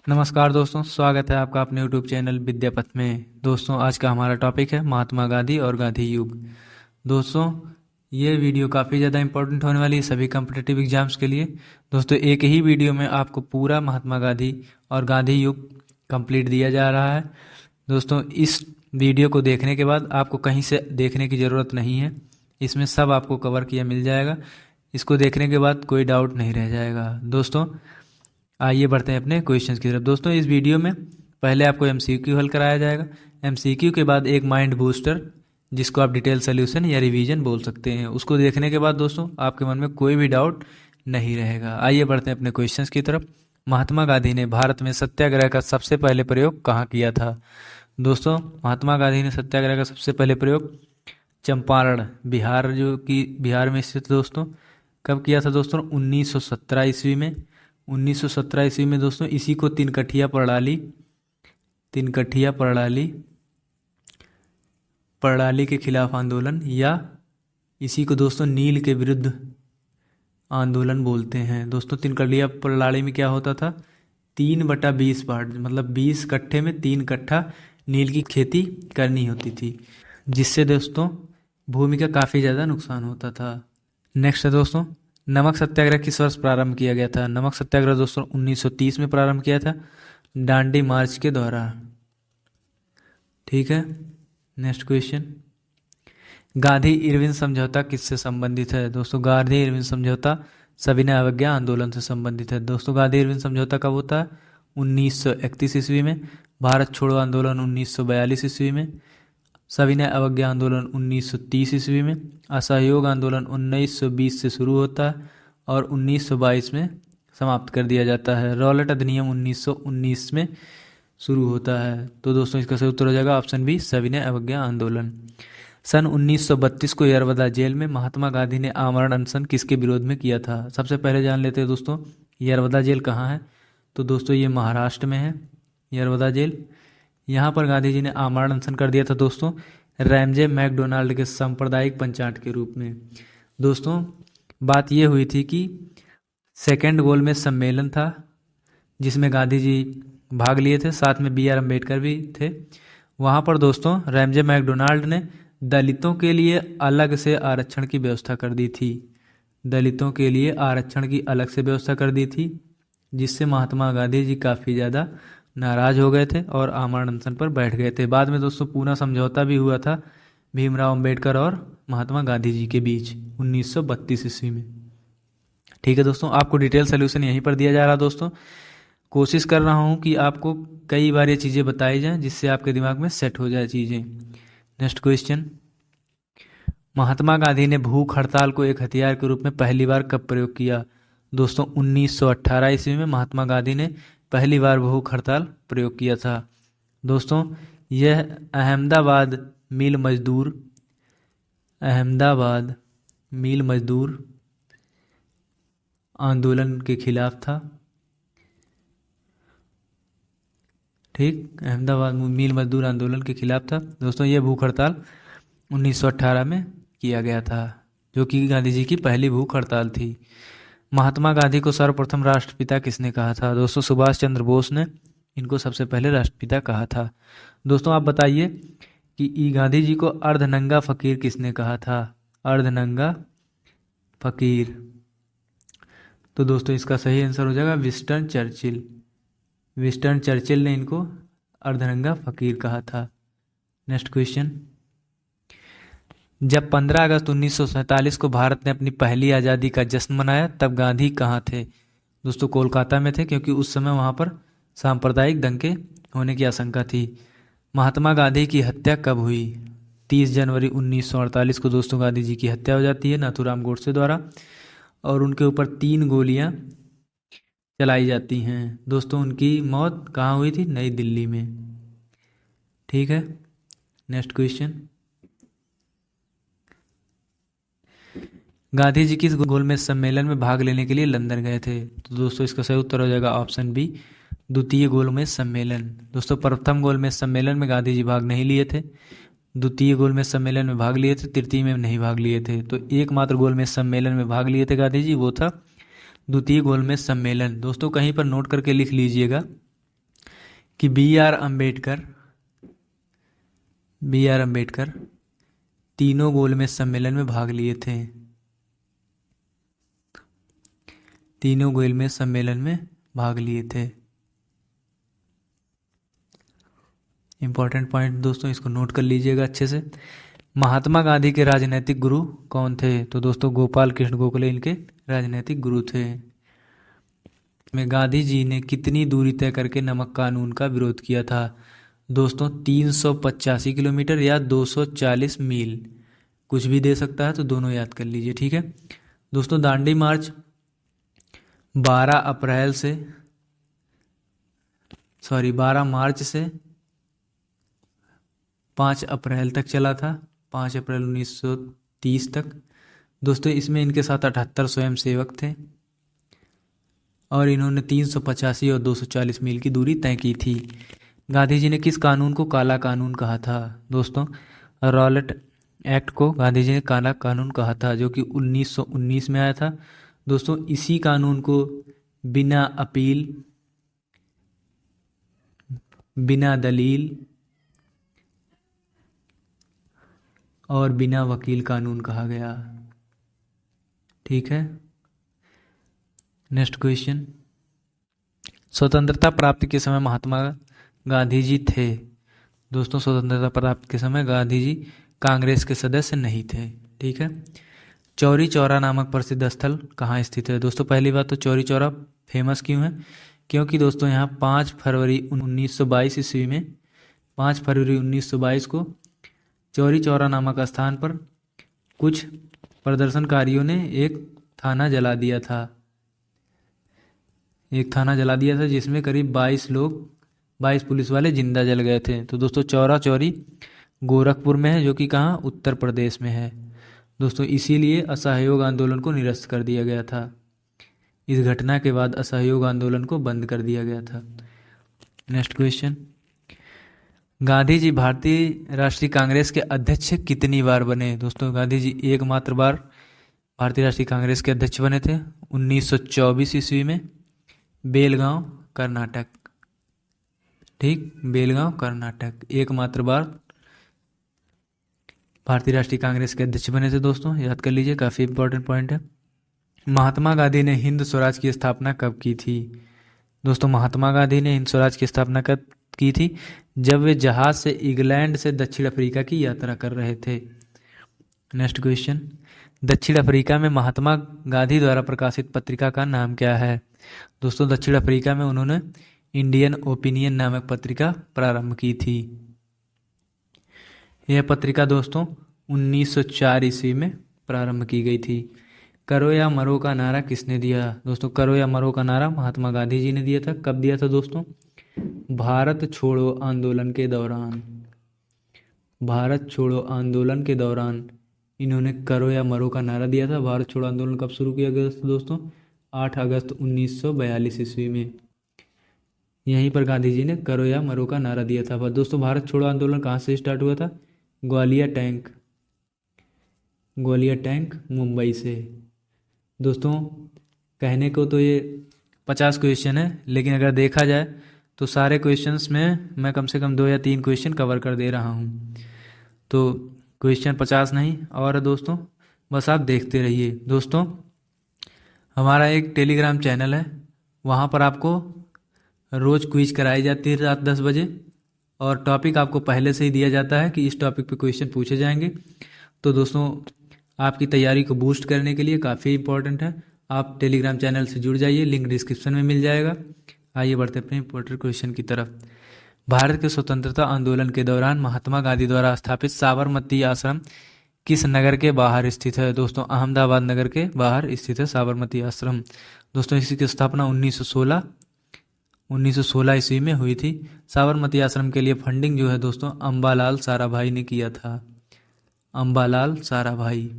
नमस्कार दोस्तों, स्वागत है आपका अपने यूट्यूब चैनल विद्यापथ में। दोस्तों, आज का हमारा टॉपिक है महात्मा गांधी और गांधी युग। दोस्तों, ये वीडियो काफ़ी ज़्यादा इंपॉर्टेंट होने वाली है सभी कम्पिटिटिव एग्जाम्स के लिए। दोस्तों, एक ही वीडियो में आपको पूरा महात्मा गांधी और गांधी युग कंप्लीट दिया जा रहा है। दोस्तों, इस वीडियो को देखने के बाद आपको कहीं से देखने की ज़रूरत नहीं है, इसमें सब आपको कवर किया मिल जाएगा। इसको देखने के बाद कोई डाउट नहीं रह जाएगा। दोस्तों, आइए बढ़ते हैं अपने क्वेश्चंस की तरफ। दोस्तों, इस वीडियो में पहले आपको एमसीक्यू हल कराया जाएगा। एमसीक्यू के बाद एक माइंड बूस्टर, जिसको आप डिटेल सोल्यूशन या रिवीजन बोल सकते हैं, उसको देखने के बाद दोस्तों आपके मन में कोई भी डाउट नहीं रहेगा। आइए बढ़ते हैं अपने क्वेश्चंस की तरफ। महात्मा गांधी ने भारत में सत्याग्रह का सबसे पहले प्रयोग कहाँ किया था? दोस्तों, महात्मा गांधी ने सत्याग्रह का सबसे पहले प्रयोग चंपारण, बिहार, जो कि बिहार में स्थित दोस्तों, कब किया था दोस्तों? 1917 ईस्वी में। 1917 ईस्वी में दोस्तों इसी को तीन कठिया प्रणाली के खिलाफ आंदोलन, या इसी को दोस्तों नील के विरुद्ध आंदोलन बोलते हैं। दोस्तों, तीन कठिया प्रणाली में क्या होता था? 3/20 पार्ट, मतलब 20 कट्ठे में 3 कट्ठा नील की खेती करनी होती थी, जिससे दोस्तों भूमि का काफ़ी ज़्यादा नुकसान होता था। नेक्स्ट है दोस्तों, नमक सत्याग्रह किस वर्ष प्रारंभ किया गया था? नमक सत्याग्रह दोस्तों 1930 में प्रारंभ किया था, डांडी मार्च के द्वारा। ठीक है, नेक्स्ट क्वेश्चन, गांधी इरविन समझौता किससे संबंधित है? दोस्तों, गांधी इरविन समझौता सविनय अवज्ञा आंदोलन से संबंधित है। दोस्तों, गांधी इरविन समझौता कब होता है? 1931 ईस्वी में। भारत छोड़ो आंदोलन 1942 ईस्वी में। सविनय अवज्ञा आंदोलन 1930 ईस्वी में। असहयोग आंदोलन 1920 से शुरू होता है और 1922 में समाप्त कर दिया जाता है। रॉलेट अधिनियम 1919 में शुरू होता है। तो दोस्तों, इसका सही उत्तर हो जाएगा ऑप्शन बी, सविनय अवज्ञा आंदोलन। सन 1932 को यरवदा जेल में महात्मा गांधी ने आमरण अनशन किसके विरोध में किया था? सबसे पहले जान लेते हैं दोस्तों, यरवदा जेल कहाँ है? तो दोस्तों, ये महाराष्ट्र में है यरवदा जेल। यहाँ पर गांधी जी ने आमरण अनशन कर दिया था दोस्तों, रैमजे मैकडोनाल्ड के सांप्रदायिक पंचाट के रूप में। दोस्तों, बात यह हुई थी कि सेकेंड गोलमेज सम्मेलन था, जिसमें गांधी जी भाग लिए थे, साथ में BR अम्बेडकर भी थे। वहाँ पर दोस्तों रैमजे मैकडोनाल्ड ने दलितों के लिए अलग से आरक्षण की व्यवस्था कर दी थी। दलितों के लिए आरक्षण की अलग से व्यवस्था कर दी थी, जिससे महात्मा गांधी जी काफ़ी ज़्यादा नाराज हो गए थे और आमरण अनशन पर बैठ गए थे। बाद में दोस्तों पूना समझौता भी हुआ था भीमराव अंबेडकर और महात्मा गांधी जी के बीच 1932 ईस्वी में। ठीक है दोस्तों, आपको डिटेल सोल्यूशन यहीं पर दिया जा रहा है। दोस्तों, कोशिश कर रहा हूँ कि आपको कई बार ये चीज़ें बताई जाएं, जिससे आपके दिमाग में सेट हो जाए चीज़ें। नेक्स्ट क्वेश्चन, महात्मा गांधी ने भूख हड़ताल को एक हथियार के रूप में पहली बार कब प्रयोग किया? दोस्तों, 1918 ईस्वी में महात्मा गांधी ने पहली बार भूख हड़ताल प्रयोग किया था। दोस्तों, यह अहमदाबाद मिल मजदूर आंदोलन के खिलाफ था। ठीक, अहमदाबाद मिल मजदूर आंदोलन के खिलाफ था। दोस्तों, यह भूख हड़ताल 1918 में किया गया था, जो कि गांधी जी की पहली भूख हड़ताल थी। महात्मा गांधी को सर्वप्रथम राष्ट्रपिता किसने कहा था? दोस्तों, सुभाष चंद्र बोस ने इनको सबसे पहले राष्ट्रपिता कहा था। दोस्तों, आप बताइए कि गांधी जी को अर्धनंगा फकीर किसने कहा था? अर्धनंगा फकीर। तो दोस्तों, इसका सही आंसर हो जाएगा विंस्टन चर्चिल। विंस्टन चर्चिल ने इनको अर्धनंगा फकीर कहा था। नेक्स्ट क्वेश्चन, जब 15 अगस्त 1947 को भारत ने अपनी पहली आज़ादी का जश्न मनाया, तब गांधी कहाँ थे? दोस्तों, कोलकाता में थे, क्योंकि उस समय वहाँ पर सांप्रदायिक दंगे होने की आशंका थी। महात्मा गांधी की हत्या कब हुई? 30 जनवरी 1948 को दोस्तों गांधी जी की हत्या हो जाती है नाथूराम गोडसे द्वारा, और उनके ऊपर 3 गोलियां चलाई जाती हैं। दोस्तों, उनकी मौत कहाँ हुई थी? नई दिल्ली में। ठीक है, नेक्स्ट क्वेश्चन, गांधी जी किस गोलमेज सम्मेलन में भाग लेने के लिए लंदन गए थे? तो दोस्तों, इसका सही उत्तर हो जाएगा ऑप्शन बी, द्वितीय गोलमेज सम्मेलन। दोस्तों, प्रथम गोलमेज सम्मेलन में गांधी जी भाग नहीं लिए थे, द्वितीय गोलमेज सम्मेलन में भाग लिए थे, तृतीय में नहीं भाग लिए थे। तो एकमात्र गोलमेज सम्मेलन में भाग लिए थे गांधी जी, वो था द्वितीय गोलमेज सम्मेलन। दोस्तों, कहीं पर नोट करके लिख लीजिएगा, कि बी आर अम्बेडकर तीनों गोलमेज सम्मेलन में भाग लिए थे। तीनों गोलमेज सम्मेलन में भाग लिए थे। इंपॉर्टेंट पॉइंट दोस्तों, इसको नोट कर लीजिएगा अच्छे से। महात्मा गांधी के राजनैतिक गुरु कौन थे? तो दोस्तों गोपाल कृष्ण गोखले इनके राजनैतिक गुरु थे। में गांधी जी ने कितनी दूरी तय करके नमक कानून का विरोध किया था? दोस्तों 385 किलोमीटर या 240 मील, कुछ भी दे सकता है, तो दोनों याद कर लीजिए, ठीक है। दोस्तों दांडी मार्च 12 मार्च से 5 अप्रैल तक चला था, 5 अप्रैल 1930 तक। दोस्तों इसमें इनके साथ 78 स्वयंसेवक थे और इन्होंने 385 और 240 मील की दूरी तय की थी। गांधी जी ने किस कानून को काला कानून कहा था? दोस्तों रॉलेट एक्ट को गांधी जी ने काला कानून कहा था, जो कि 1919 में आया था। दोस्तों इसी कानून को बिना अपील, बिना दलील और बिना वकील कानून कहा गया, ठीक है। नेक्स्ट क्वेश्चन, स्वतंत्रता प्राप्ति के समय महात्मा गांधी जी थे? दोस्तों स्वतंत्रता प्राप्ति के समय गांधी जी कांग्रेस के सदस्य नहीं थे, ठीक है। चौरी चौरा नामक प्रसिद्ध स्थल कहाँ स्थित है? दोस्तों पहली बात तो चौरी चौरा फेमस क्यों है? क्योंकि दोस्तों यहाँ 5 फरवरी 1922 ईस्वी में 5 फरवरी 1922 को चौरी चौरा नामक स्थान पर कुछ प्रदर्शनकारियों ने एक थाना जला दिया था। जिसमें करीब 22 पुलिस वाले जिंदा जल गए थे। तो दोस्तों चौरा चौरी गोरखपुर में है, जो कि कहाँ, उत्तर प्रदेश में है। दोस्तों इसीलिए असहयोग आंदोलन को निरस्त कर दिया गया था। इस घटना के बाद असहयोग आंदोलन को बंद कर दिया गया था। नेक्स्ट क्वेश्चन, गांधी जी भारतीय राष्ट्रीय कांग्रेस के अध्यक्ष कितनी बार बने? दोस्तों गांधी जी एकमात्र बार भारतीय राष्ट्रीय कांग्रेस के अध्यक्ष बने थे, 1924 ईस्वी में, बेलगांव कर्नाटक, ठीक, बेलगांव कर्नाटक, एकमात्र बार भारतीय राष्ट्रीय कांग्रेस के अध्यक्ष बने थे। दोस्तों याद कर लीजिए, काफ़ी इंपॉर्टेंट पॉइंट है। महात्मा गांधी ने हिंद स्वराज की स्थापना कब की थी? दोस्तों महात्मा गांधी ने हिंद स्वराज की स्थापना कब की थी? जब वे जहाज से इंग्लैंड से दक्षिण अफ्रीका की यात्रा कर रहे थे। नेक्स्ट क्वेश्चन, दक्षिण अफ्रीका में महात्मा गांधी द्वारा प्रकाशित पत्रिका का नाम क्या है? दोस्तों दक्षिण अफ्रीका में उन्होंने इंडियन ओपिनियन नामक पत्रिका प्रारंभ की थी। यह पत्रिका दोस्तों 1904 ईस्वी में प्रारंभ की गई थी। करो या मरो का नारा किसने दिया? दोस्तों करो या मरो का नारा महात्मा गांधी जी ने दिया था। कब दिया था दोस्तों? भारत छोड़ो आंदोलन के दौरान। भारत छोड़ो आंदोलन के दौरान इन्होंने करो या मरो का नारा दिया था। भारत छोड़ो आंदोलन कब शुरू किया गया था दोस्तों? 8 अगस्त 1942 ईस्वी में। यहीं पर गांधी जी ने करो या मरो का नारा दिया था। पर दोस्तों भारत छोड़ो आंदोलन कहाँ से स्टार्ट हुआ था? ग्वालियर टैंक मुंबई से। दोस्तों कहने को तो ये 50 क्वेश्चन है, लेकिन अगर देखा जाए तो सारे क्वेश्चंस में मैं कम से कम 2 या 3 क्वेश्चन कवर कर दे रहा हूँ। तो क्वेश्चन 50 नहीं और है दोस्तों, बस आप देखते रहिए। दोस्तों हमारा एक टेलीग्राम चैनल है, वहाँ पर आपको रोज़ क्विज कराई जाती है रात 10 बजे, और टॉपिक आपको पहले से ही दिया जाता है कि इस टॉपिक पे क्वेश्चन पूछे जाएंगे। तो दोस्तों आपकी तैयारी को बूस्ट करने के लिए काफ़ी इंपॉर्टेंट है, आप टेलीग्राम चैनल से जुड़ जाइए, लिंक डिस्क्रिप्शन में मिल जाएगा। आइए बढ़ते अपने इंपॉर्टेंट क्वेश्चन की तरफ। भारत के स्वतंत्रता आंदोलन के दौरान महात्मा गांधी द्वारा स्थापित साबरमती आश्रम किस नगर के बाहर स्थित है? दोस्तों अहमदाबाद नगर के बाहर स्थित है साबरमती आश्रम। दोस्तों इसकी स्थापना 1916 ईस्वी में हुई थी। साबरमती आश्रम के लिए फंडिंग जो है दोस्तों अम्बालाल साराभाई ने किया था। अम्बालाल साराभाई,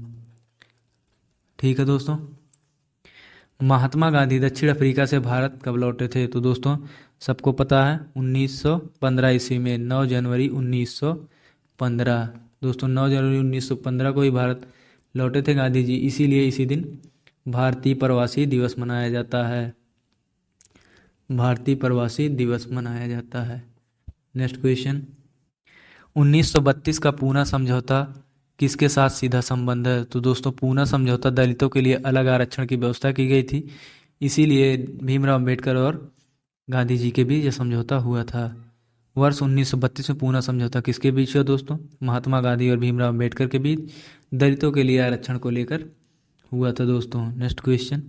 ठीक है दोस्तों। महात्मा गांधी दक्षिण अफ्रीका से भारत कब लौटे थे? तो दोस्तों सबको पता है 1915 ईस्वी में, 9 जनवरी 1915। दोस्तों 9 जनवरी 1915 को ही भारत लौटे थे गांधी जी, इसीलिए इसी दिन भारतीय प्रवासी दिवस मनाया जाता है। भारतीय प्रवासी दिवस मनाया जाता है। नेक्स्ट क्वेश्चन, 1932 का पूना समझौता किसके साथ सीधा संबंध है? तो दोस्तों पूना समझौता दलितों के लिए अलग आरक्षण की व्यवस्था की गई थी, इसीलिए भीमराव अंबेडकर और गांधी जी के बीच यह समझौता हुआ था। वर्ष 1932 में पूना समझौता किसके बीच हुआ दोस्तों? महात्मा गांधी और भीमराव अंबेडकर के बीच दलितों के लिए आरक्षण को लेकर हुआ था दोस्तों। नेक्स्ट क्वेश्चन,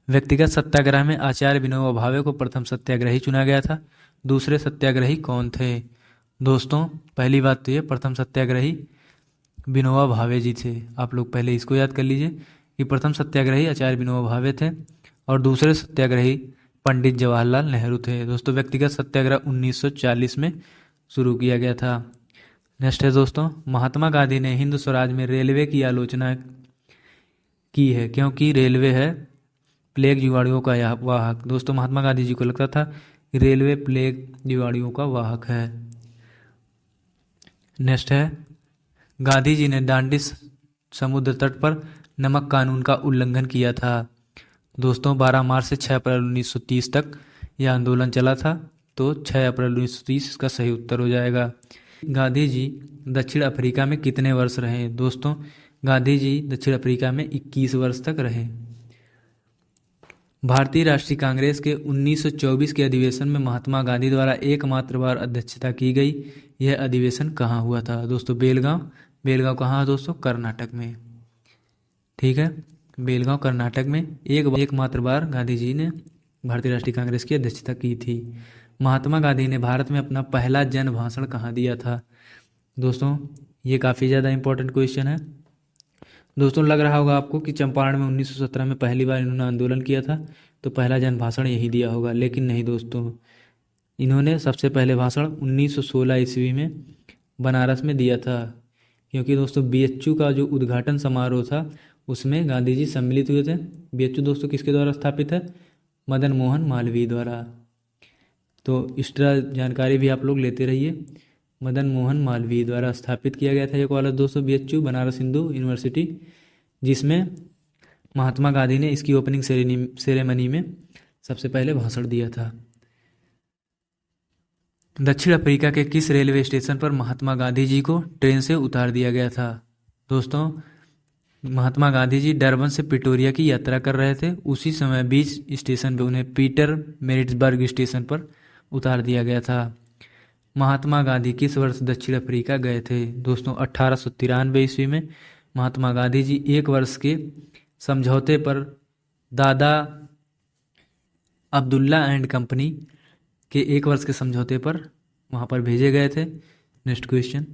व्यक्तिगत सत्याग्रह में आचार्य विनोबा भावे को प्रथम सत्याग्रही चुना गया था, दूसरे सत्याग्रही कौन थे? दोस्तों पहली बात तो ये प्रथम सत्याग्रही विनोबा भावे जी थे। आप लोग पहले इसको याद कर लीजिए कि प्रथम सत्याग्रही आचार्य विनोबा भावे थे और दूसरे सत्याग्रही पंडित जवाहरलाल नेहरू थे। दोस्तों व्यक्तिगत सत्याग्रह 1940 में शुरू किया गया था। नेक्स्ट है दोस्तों, महात्मा गांधी ने हिंद स्वराज में रेलवे की आलोचना की है क्योंकि रेलवे है प्लेग जीवाणुओं का वाहक। दोस्तों महात्मा गांधी जी को लगता था कि रेलवे प्लेग जीवाणुओं का वाहक है। नेक्स्ट है, गांधी जी ने दांडी समुद्र तट पर नमक कानून का उल्लंघन किया था। दोस्तों 12 मार्च से 6 अप्रैल 1930 तक यह आंदोलन चला था, तो 6 अप्रैल 1930 इसका सही उत्तर हो जाएगा। गांधी जी दक्षिण अफ्रीका में कितने वर्ष रहे? दोस्तों गांधी जी दक्षिण अफ्रीका में 21 वर्ष तक रहे। भारतीय राष्ट्रीय कांग्रेस के 1924 के अधिवेशन में महात्मा गांधी द्वारा एकमात्र बार अध्यक्षता की गई, यह अधिवेशन कहाँ हुआ था? दोस्तों बेलगांव। बेलगांव कहाँ है दोस्तों? कर्नाटक में। ठीक है, बेलगांव कर्नाटक में एकमात्र बार गांधी जी ने भारतीय राष्ट्रीय कांग्रेस की अध्यक्षता की थी। महात्मा गांधी ने भारत में अपना पहला जन भाषण कहाँ दिया था? दोस्तों ये काफ़ी ज़्यादा इंपॉर्टेंट क्वेश्चन है। दोस्तों लग रहा होगा आपको कि चंपारण में 1917 में पहली बार इन्होंने आंदोलन किया था, तो पहला जन भाषण यही दिया होगा, लेकिन नहीं दोस्तों, इन्होंने सबसे पहले भाषण 1916 ईस्वी में बनारस में दिया था, क्योंकि दोस्तों बीएचयू का जो उद्घाटन समारोह था उसमें गांधी जी सम्मिलित हुए थे। बीएचयू दोस्तों किसके द्वारा स्थापित है? मदन मोहन मालवीय द्वारा। तो एक्स्ट्रा जानकारी भी आप लोग लेते रहिए। मदन मोहन मालवीय द्वारा स्थापित किया गया था ये कॉलेज दोस्तों बीएचयू, बनारस हिंदू यूनिवर्सिटी, जिसमें महात्मा गांधी ने इसकी ओपनिंग सेरेमनी में सबसे पहले भाषण दिया था। दक्षिण अफ्रीका के किस रेलवे स्टेशन पर महात्मा गांधी जी को ट्रेन से उतार दिया गया था? दोस्तों महात्मा गांधी जी डरबन से प्रिटोरिया की यात्रा कर रहे थे, उसी समय बीच स्टेशन पर उन्हें पीटर मेरिट्सबर्ग स्टेशन पर उतार दिया गया था। महात्मा गांधी किस वर्ष दक्षिण अफ्रीका गए थे? दोस्तों 1893 ईस्वी में महात्मा गांधी जी 1 वर्ष के समझौते पर दादा अब्दुल्ला एंड कंपनी के 1 वर्ष के समझौते पर वहाँ पर भेजे गए थे। नेक्स्ट क्वेश्चन,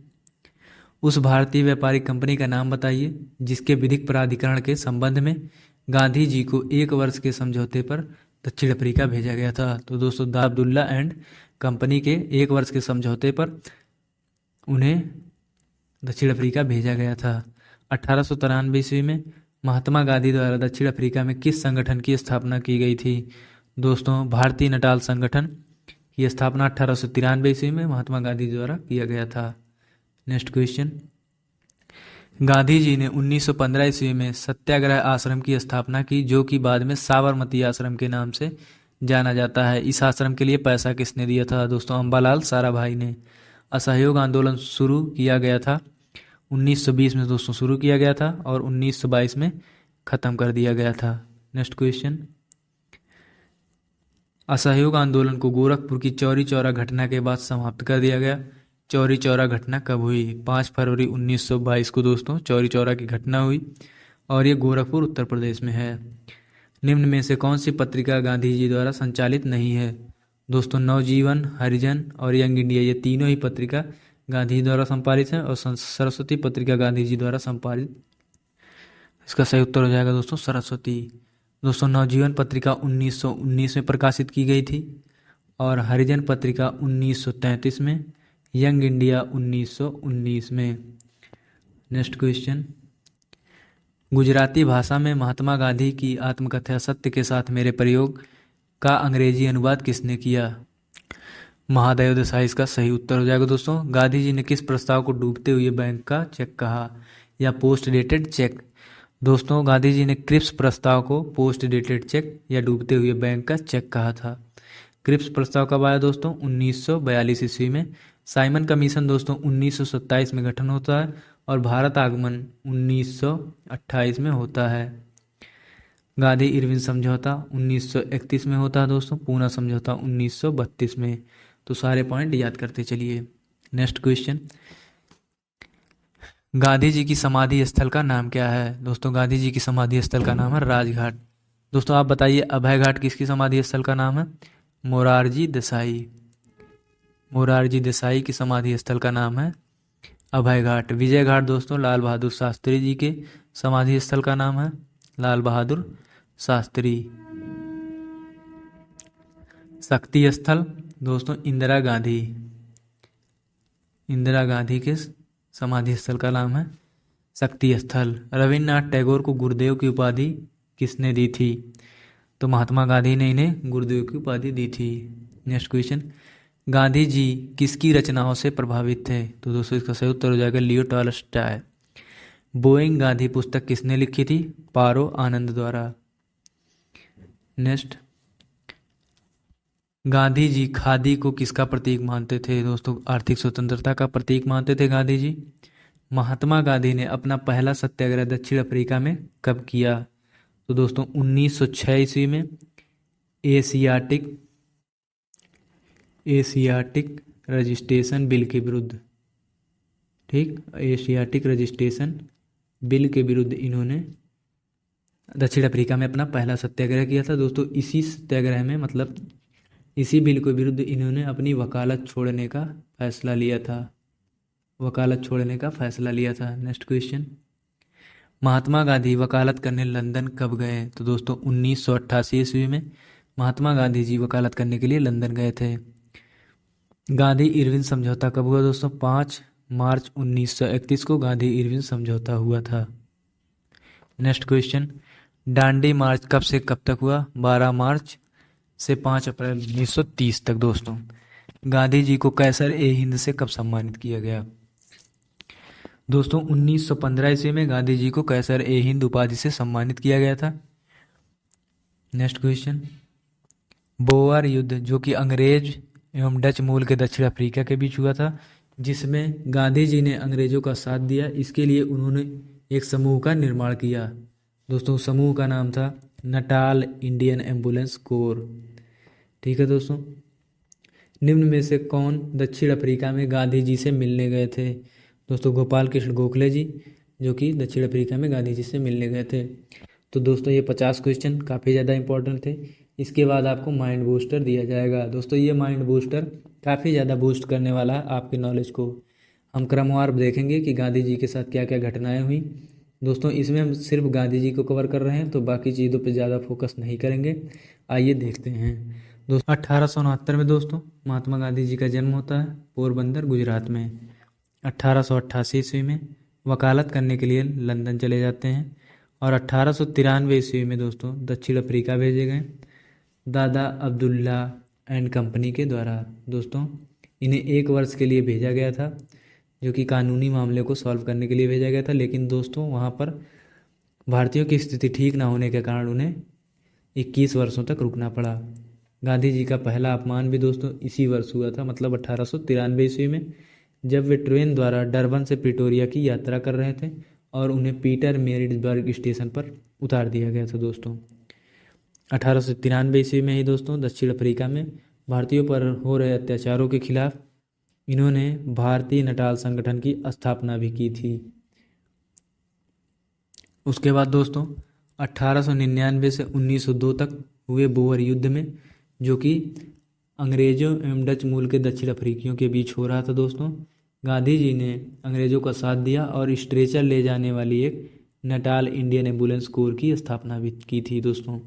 उस भारतीय व्यापारिक कंपनी का नाम बताइए जिसके विधिक प्राधिकरण के संबंध में गांधी जी को 1 वर्ष के समझौते पर दक्षिण अफ्रीका भेजा गया था। तो दोस्तों दादा अब्दुल्ला एंड कंपनी के 1 वर्ष के समझौते पर उन्हें दक्षिण अफ्रीका भेजा गया था। 1893 ईस्वी में महात्मा गांधी द्वारा दक्षिण अफ्रीका में किस संगठन की स्थापना की गई थी? दोस्तों भारतीय नटाल संगठन की स्थापना 1893 ईस्वी में महात्मा गांधी द्वारा किया गया था। नेक्स्ट क्वेश्चन, गांधी जी ने 1915 ईस्वी में सत्याग्रह आश्रम की स्थापना की, जो कि बाद में साबरमती आश्रम के नाम से जाना जाता है। इस आश्रम के लिए पैसा किसने दिया था? दोस्तों अंबालाल साराभाई ने। असहयोग आंदोलन शुरू किया गया था 1920 में दोस्तों शुरू किया गया था और 1922 में ख़त्म कर दिया गया था। नेक्स्ट क्वेश्चन, असहयोग आंदोलन को गोरखपुर की चौरी चौरा घटना के बाद समाप्त कर दिया गया। चौरी चौरा घटना कब हुई? 5 फरवरी 1922 को दोस्तों चौरी चौरा की घटना हुई और ये गोरखपुर उत्तर प्रदेश में है। निम्न में से कौन सी पत्रिका गांधी जी द्वारा संचालित नहीं है? दोस्तों नवजीवन, हरिजन और यंग इंडिया, ये तीनों ही पत्रिका गांधी जी द्वारा संपादित है और सरस्वती पत्रिका गांधी जी द्वारा संपादित। इसका सही उत्तर हो जाएगा दोस्तों सरस्वती। दोस्तों नवजीवन पत्रिका 1919 में प्रकाशित की गई थी और हरिजन पत्रिका 1933 में, यंग इंडिया 1919 में। नेक्स्ट क्वेश्चन, गुजराती भाषा में महात्मा गांधी की आत्मकथा सत्य के साथ मेरे प्रयोग का अंग्रेजी अनुवाद किसने किया? महादेव देसाई इसका सही उत्तर हो जाएगा दोस्तों। गांधी जी ने किस प्रस्ताव को डूबते हुए बैंक का चेक कहा या पोस्ट डेटेड चेक? दोस्तों गांधी जी ने क्रिप्स प्रस्ताव को पोस्ट डेटेड चेक या डूबते हुए बैंक का चेक कहा था। क्रिप्स प्रस्ताव कब आया दोस्तों? 1942 ईस्वी में। साइमन कमीशन दोस्तों 1927 में गठन होता है और भारत आगमन 1928 में होता है। गांधी इरविन समझौता 1931 में होता है दोस्तों। पूना समझौता 1932 में। तो सारे पॉइंट याद करते चलिए। नेक्स्ट क्वेश्चन, गांधी जी की समाधि स्थल का नाम क्या है? दोस्तों गांधी जी की समाधि स्थल का नाम है राजघाट। दोस्तों आप बताइए अभय घाट किसकी समाधि स्थल का नाम है? मोरारजी देसाई। मोरारजी देसाई की समाधि स्थल का नाम है अभय घाट। विजय घाट दोस्तों लाल बहादुर शास्त्री जी के समाधि स्थल का नाम है लाल बहादुर शास्त्री। शक्ति स्थल दोस्तों इंदिरा गांधी। इंदिरा गांधी के समाधि स्थल का नाम है शक्ति स्थल। रविन्द्रनाथ टैगोर को गुरुदेव की उपाधि किसने दी थी? तो महात्मा गांधी ने इन्हें गुरुदेव की उपाधि दी थी। नेक्स्ट क्वेश्चन, गांधी जी किसकी रचनाओं से प्रभावित थे? तो दोस्तों इसका सही उत्तर हो जाएगा लियो टॉल्स्टॉय। बोइंग गांधी पुस्तक किसने लिखी थी? पारो आनंद द्वारा। नेक्स्ट, गांधी जी खादी को किसका प्रतीक मानते थे? दोस्तों आर्थिक स्वतंत्रता का प्रतीक मानते थे गांधी जी। महात्मा गांधी ने अपना पहला सत्याग्रह दक्षिण अफ्रीका में कब किया? तो दोस्तों 1906 ईस्वी में एशियाटिक रजिस्ट्रेशन बिल के विरुद्ध। ठीक, एशियाटिक रजिस्ट्रेशन बिल के विरुद्ध इन्होंने दक्षिण अफ्रीका में अपना पहला सत्याग्रह किया था दोस्तों। इसी सत्याग्रह में मतलब इसी बिल के विरुद्ध इन्होंने अपनी वकालत छोड़ने का फैसला लिया था। वकालत छोड़ने का फैसला लिया था। नेक्स्ट क्वेश्चन, महात्मा गांधी वकालत करने लंदन कब गए? तो दोस्तों 1988 ईस्वी में महात्मा गांधी जी वकालत करने के लिए लंदन गए थे। गांधी इरविन समझौता कब हुआ दोस्तों? 5 मार्च 1931 को गांधी इरविन समझौता हुआ था। नेक्स्ट क्वेश्चन, डांडी मार्च कब से कब तक हुआ? 12 मार्च से 5 अप्रैल 1930 तक दोस्तों। गांधी जी को कैसर ए हिंद से कब सम्मानित किया गया? दोस्तों 1915 ईस्वी में गांधी जी को कैसर ए हिंद उपाधि से सम्मानित किया गया था। नेक्स्ट क्वेश्चन, बोअर युद्ध जो कि अंग्रेज एवं डच मूल के दक्षिण अफ्रीका के बीच हुआ था, जिसमें गांधी जी ने अंग्रेजों का साथ दिया, इसके लिए उन्होंने एक समूह का निर्माण किया। दोस्तों समूह का नाम था नटाल इंडियन एम्बुलेंस कोर। ठीक है दोस्तों, निम्न में से कौन दक्षिण अफ्रीका में गांधी जी से मिलने गए थे? दोस्तों गोपाल कृष्ण गोखले जी, जो कि दक्षिण अफ्रीका में गांधी जी से मिलने गए थे। तो दोस्तों ये 50 क्वेश्चन काफ़ी ज़्यादा इंपॉर्टेंट थे। इसके बाद आपको माइंड बूस्टर दिया जाएगा। दोस्तों ये माइंड बूस्टर काफ़ी ज़्यादा बूस्ट करने वाला है आपके नॉलेज को। हम क्रमवार देखेंगे कि गांधी जी के साथ क्या क्या घटनाएं हुई। दोस्तों इसमें हम सिर्फ गांधी जी को कवर कर रहे हैं, तो बाकी चीज़ों पे ज़्यादा फोकस नहीं करेंगे। आइए देखते हैं। दोस्तों 1869 में दोस्तों महात्मा गांधी जी का जन्म होता है पोरबंदर गुजरात में। 1888 ईस्वी में वकालत करने के लिए लंदन चले जाते हैं और 1893 ईस्वी में दोस्तों दक्षिण अफ्रीका भेजे गए दादा अब्दुल्ला एंड कंपनी के द्वारा। दोस्तों इन्हें 1 वर्ष के लिए भेजा गया था, जो कि कानूनी मामले को सॉल्व करने के लिए भेजा गया था। लेकिन दोस्तों वहाँ पर भारतीयों की स्थिति ठीक ना होने के कारण उन्हें 21 वर्षों तक रुकना पड़ा। गांधी जी का पहला अपमान भी दोस्तों इसी वर्ष हुआ था, मतलब 1893 ईस्वी में, जब वे ट्रेन द्वारा डरबन से प्रिटोरिया की यात्रा कर रहे थे और उन्हें पीटर मेरिट्सबर्ग स्टेशन पर उतार दिया गया था। दोस्तों 1893 ईस्वी में ही दोस्तों दक्षिण अफ्रीका में भारतीयों पर हो रहे अत्याचारों के खिलाफ इन्होंने भारतीय नटाल संगठन की स्थापना भी की थी। उसके बाद दोस्तों 1899 से 1902 तक हुए बोअर युद्ध में, जो कि अंग्रेजों एवं डच मूल के दक्षिण अफ्रीकियों के बीच हो रहा था दोस्तों, गांधी जी ने अंग्रेजों का साथ दिया और स्ट्रेचर ले जाने वाली एक नटाल इंडियन एम्बुलेंस कोर की स्थापना भी की थी। दोस्तों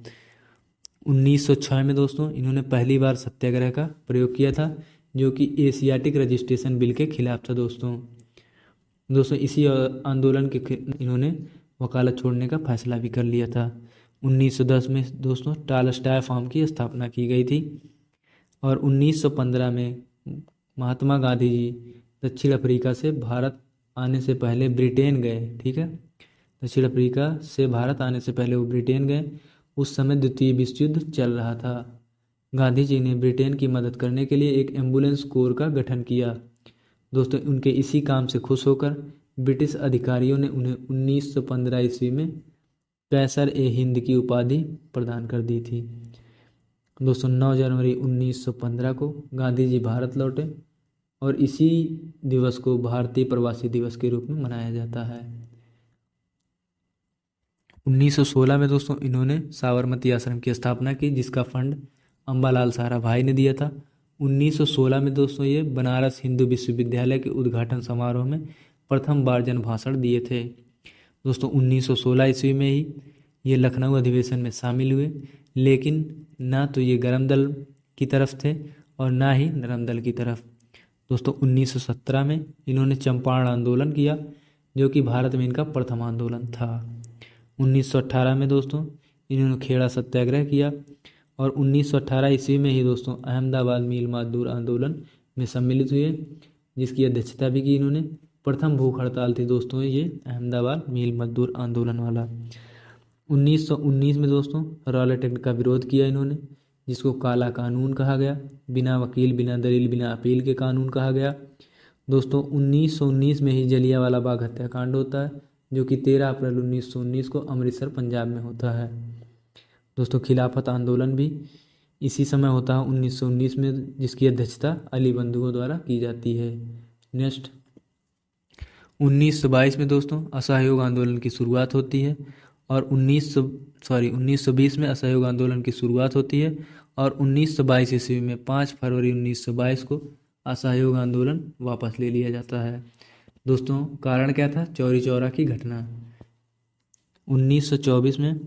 1906 में दोस्तों इन्होंने पहली बार सत्याग्रह का प्रयोग किया था, जो कि एशियाटिक रजिस्ट्रेशन बिल के खिलाफ था। दोस्तों इसी आंदोलन के इन्होंने वकालत छोड़ने का फैसला भी कर लिया था। 1910 में दोस्तों टॉल्स्टॉय फार्म की स्थापना की गई थी और 1915 में महात्मा गांधी जी दक्षिण अफ्रीका से भारत आने से पहले ब्रिटेन गए। ठीक है, दक्षिण अफ्रीका से भारत आने से पहले वो ब्रिटेन गए। उस समय द्वितीय विश्व युद्ध चल रहा था। गांधी जी ने ब्रिटेन की मदद करने के लिए एक एम्बुलेंस कोर का गठन किया। दोस्तों उनके इसी काम से खुश होकर ब्रिटिश अधिकारियों ने उन्हें 1915 ईस्वी में कैसर ए हिंद की उपाधि प्रदान कर दी थी। दोस्तों 9 जनवरी 1915 को गांधी जी भारत लौटे और इसी दिवस को भारतीय प्रवासी दिवस के रूप में मनाया जाता है। 1916 में दोस्तों इन्होंने साबरमती आश्रम की स्थापना की, जिसका फंड अम्बालाल साराभाई ने दिया था। 1916 में दोस्तों ये बनारस हिंदू विश्वविद्यालय के उद्घाटन समारोह में प्रथम बार जन भाषण दिए थे। दोस्तों 1916 ईस्वी में ही ये लखनऊ अधिवेशन में शामिल हुए, लेकिन ना तो ये गर्म दल की तरफ थे और ना ही नरम दल की तरफ। दोस्तों 1917 में इन्होंने चंपारण आंदोलन किया, जो कि भारत में इनका प्रथम आंदोलन था। 1918 में दोस्तों इन्होंने खेड़ा सत्याग्रह किया और 1918 ईस्वी में ही दोस्तों अहमदाबाद मील मजदूर आंदोलन में सम्मिलित हुए, जिसकी अध्यक्षता भी की इन्होंने। प्रथम भूख हड़ताल थी दोस्तों ये अहमदाबाद मील मजदूर आंदोलन वाला। 1919 में दोस्तों रॉलेट एक्ट का विरोध किया इन्होंने, जिसको काला कानून कहा गया, बिना वकील बिना दलील बिना अपील के कानून कहा गया। दोस्तों 1919 में ही जलियांवाला बाग हत्याकांड होता है, जो कि 13 अप्रैल 1919 को अमृतसर पंजाब में होता है। दोस्तों खिलाफत आंदोलन भी इसी समय होता है 1919 में, जिसकी अध्यक्षता अली बंधुओं द्वारा की जाती है। नेक्स्ट 1922 में दोस्तों असहयोग आंदोलन की शुरुआत होती है और 1920 में असहयोग आंदोलन की शुरुआत होती है और 1922 ईस्वी में 5 फरवरी 1922 को असहयोग आंदोलन वापस ले लिया जाता है। दोस्तों कारण क्या था? चौरी चौरा की घटना। 1924 में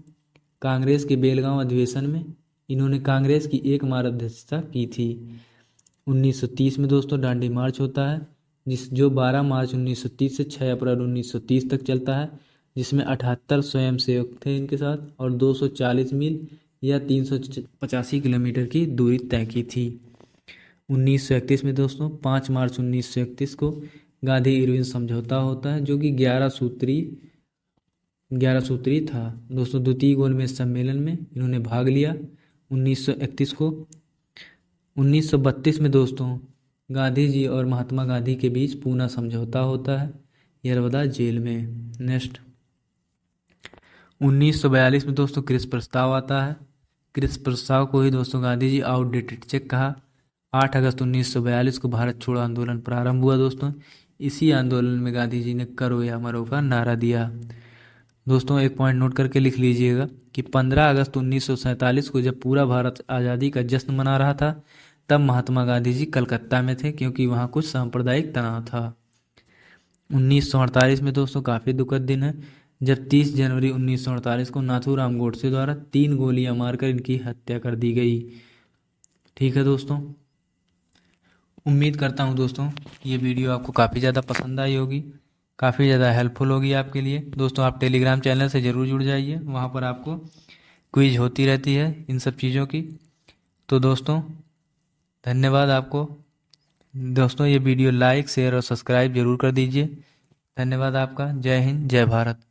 कांग्रेस के बेलगांव अधिवेशन में इन्होंने कांग्रेस की एक मार अध्यक्षता की थी। 1930 में दोस्तों दांडी मार्च होता है, जो 12 मार्च 1930 से 6 अप्रैल 1930 तक चलता है, जिसमें 78 स्वयंसेवक थे इनके साथ और 240 मील या 385 किलोमीटर की दूरी तय की थी। 1931 में दोस्तों 5 मार्च 1931 को गांधी इरविन समझौता होता है, जो कि 11 सूत्री था। दोस्तों द्वितीय गोलमेज सम्मेलन में इन्होंने भाग लिया 1931 को। 1932 में दोस्तों गांधी जी और महात्मा गांधी के बीच पूना समझौता होता है यरवदा जेल में। नेक्स्ट 1942 में दोस्तों क्रिस प्रस्ताव आता है। क्रिस प्रस्ताव को ही दोस्तों गांधी जी आउटडेटेड चेक कहा। 8 अगस्त 1942 को भारत छोड़ो आंदोलन प्रारंभ हुआ दोस्तों। इसी आंदोलन में गांधी जी ने करो या मरो का नारा दिया। दोस्तों एक पॉइंट नोट करके लिख लीजिएगा कि 15 अगस्त 1947 को जब पूरा भारत आज़ादी का जश्न मना रहा था, तब महात्मा गांधी जी कलकत्ता में थे, क्योंकि वहाँ कुछ सांप्रदायिक तनाव था। 1948 में दोस्तों काफ़ी दुखद दिन है, जब 30 जनवरी 1948 को नाथूराम गोडसे द्वारा 3 गोलियां मारकर इनकी हत्या कर दी गई। ठीक है दोस्तों, उम्मीद करता हूँ दोस्तों ये वीडियो आपको काफ़ी ज़्यादा पसंद आई होगी, काफ़ी ज़्यादा हेल्पफुल होगी आपके लिए। दोस्तों आप टेलीग्राम चैनल से ज़रूर जुड़ जाइए, वहाँ पर आपको क्विज होती रहती है इन सब चीज़ों की। तो दोस्तों धन्यवाद आपको। दोस्तों ये वीडियो लाइक शेयर और सब्सक्राइब जरूर कर दीजिए। धन्यवाद आपका। जय हिंद जय भारत।